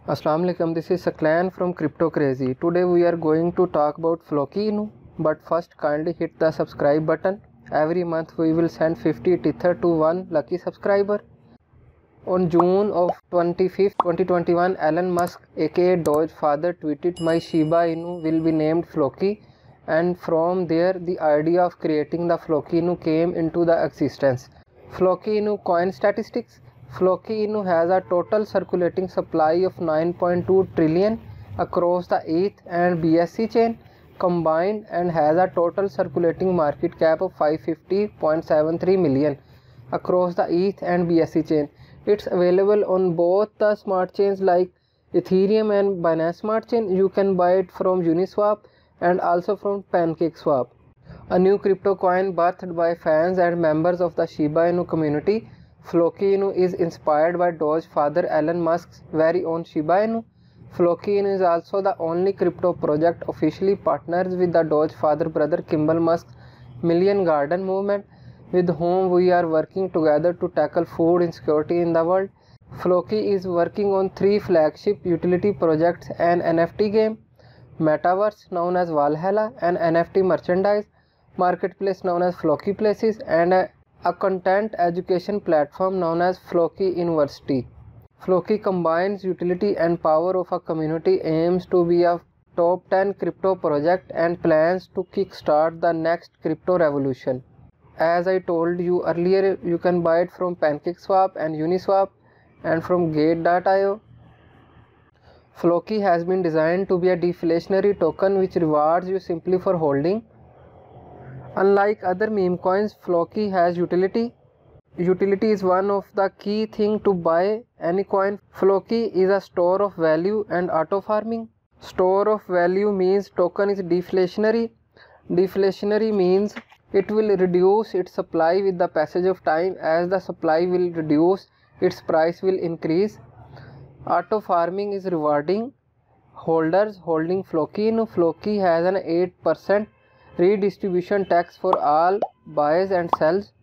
Assalamu alaikum, this is Saklan from Crypto Crazy. Today we are going to talk about Floki Inu. But first kindly hit the subscribe button. Every month we will send 50 Tether to one lucky subscriber. On June of 25th, 2021, Elon Musk aka Doge father tweeted, "My Shiba Inu will be named Floki," and from there the idea of creating the Floki Inu came into the existence. Floki Inu coin statistics. Floki Inu has a total circulating supply of 9.2 trillion across the ETH and BSC chain combined and has a total circulating market cap of 550.73 million across the ETH and BSC chain. It's available on both the smart chains like Ethereum and Binance Smart Chain. You can buy it from Uniswap and also from PancakeSwap. A new crypto coin birthed by fans and members of the Shiba Inu community. Floki Inu is inspired by Doge father Elon Musk's very own Shiba Inu. Floki Inu is also the only crypto project officially partners with the Doge father brother Kimball Musk's Million Garden movement, with whom we are working together to tackle food insecurity in the world. Floki is working on 3 flagship utility projects: an NFT game, Metaverse known as Valhalla, an NFT merchandise marketplace known as Floki Places, and a content education platform known as Floki University. Floki combines utility and power of a community, aims to be a top 10 crypto project, and plans to kickstart the next crypto revolution. As I told you earlier, you can buy it from PancakeSwap and Uniswap and from Gate.io. Floki has been designed to be a deflationary token which rewards you simply for holding. Unlike other meme coins, Floki has utility. Utility is one of the key things to buy any coin. Floki is a store of value and auto farming. Store of value means token is deflationary. Deflationary means it will reduce its supply with the passage of time. As the supply will reduce, its price will increase. Auto farming is rewarding holders holding Floki. Floki has an 8% redistribution tax for all buys and sells.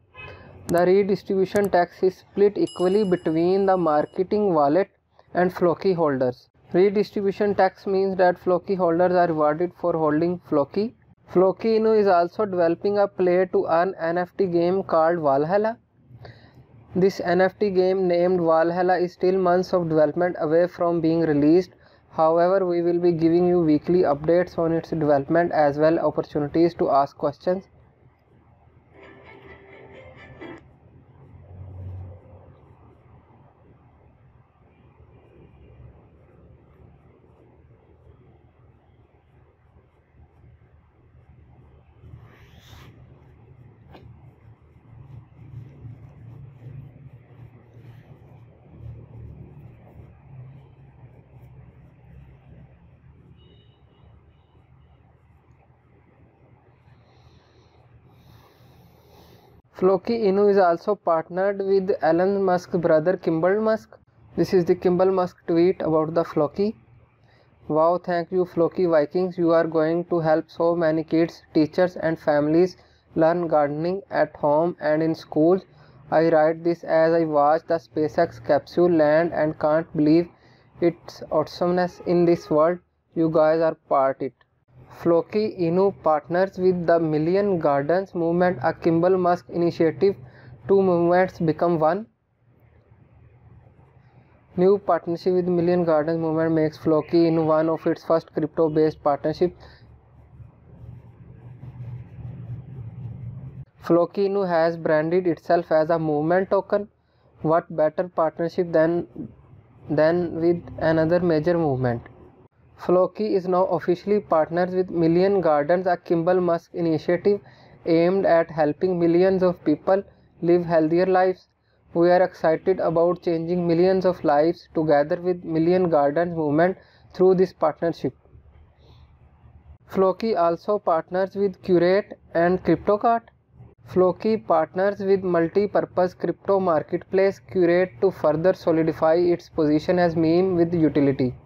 The redistribution tax is split equally between the marketing wallet and Floki holders. Redistribution tax means that Floki holders are rewarded for holding Floki. Floki Inu is also developing a play to earn NFT game called Valhalla. This NFT game named Valhalla is still months of development away from being released. However, we will be giving you weekly updates on its development as well as opportunities to ask questions. Floki Inu is also partnered with Elon Musk's brother Kimball Musk. This is the Kimball Musk tweet about the Floki. Wow, thank you Floki Vikings, you are going to help so many kids, teachers and families learn gardening at home and in schools. I write this as I watch the SpaceX capsule land and can't believe its awesomeness in this world. You guys are part it. Floki Inu partners with the Million Gardens movement, a Kimball Musk initiative. Two movements become one. New partnership with Million Gardens movement makes Floki Inu one of its first crypto-based partnerships. Floki Inu has branded itself as a movement token. What better partnership than with another major movement? Floki is now officially partners with Million Gardens, a Kimball Musk initiative aimed at helping millions of people live healthier lives. We are excited about changing millions of lives together with Million Gardens movement through this partnership. Floki also partners with Curate and CryptoCart. Floki partners with multi-purpose crypto marketplace Curate to further solidify its position as meme with utility.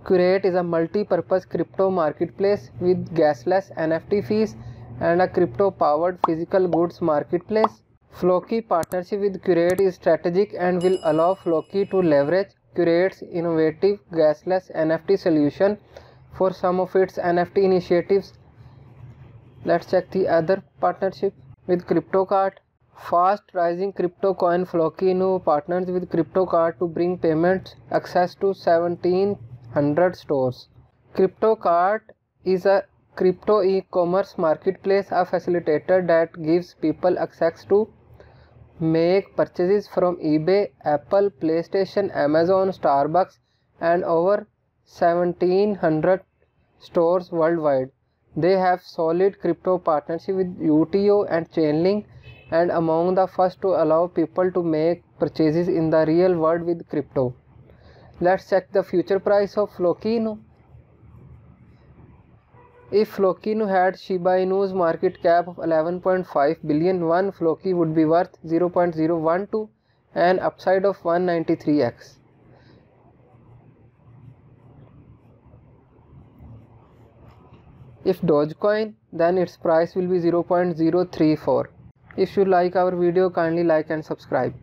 Curate is a multi-purpose crypto marketplace with gasless NFT fees and a crypto-powered physical goods marketplace. Floki partnership with Qurate is strategic and will allow Floki to leverage Qurate's innovative gasless NFT solution for some of its NFT initiatives. Let's check the other partnership with CryptoCart. Fast rising crypto coin Floki now partners with CryptoCart to bring payments access to 1700 stores. CryptoCart is a crypto e-commerce marketplace, a facilitator that gives people access to make purchases from eBay, Apple, PlayStation, Amazon, Starbucks, and over 1700 stores worldwide. They have solid crypto partnership with UTO and Chainlink, and among the first to allow people to make purchases in the real world with crypto. Let's check the future price of Floki now. If Floki had Shiba Inu's market cap of 11.5 billion, one Floki would be worth 0.012, an upside of 193x. If Dogecoin, then its price will be 0.034. If you like our video, kindly like and subscribe.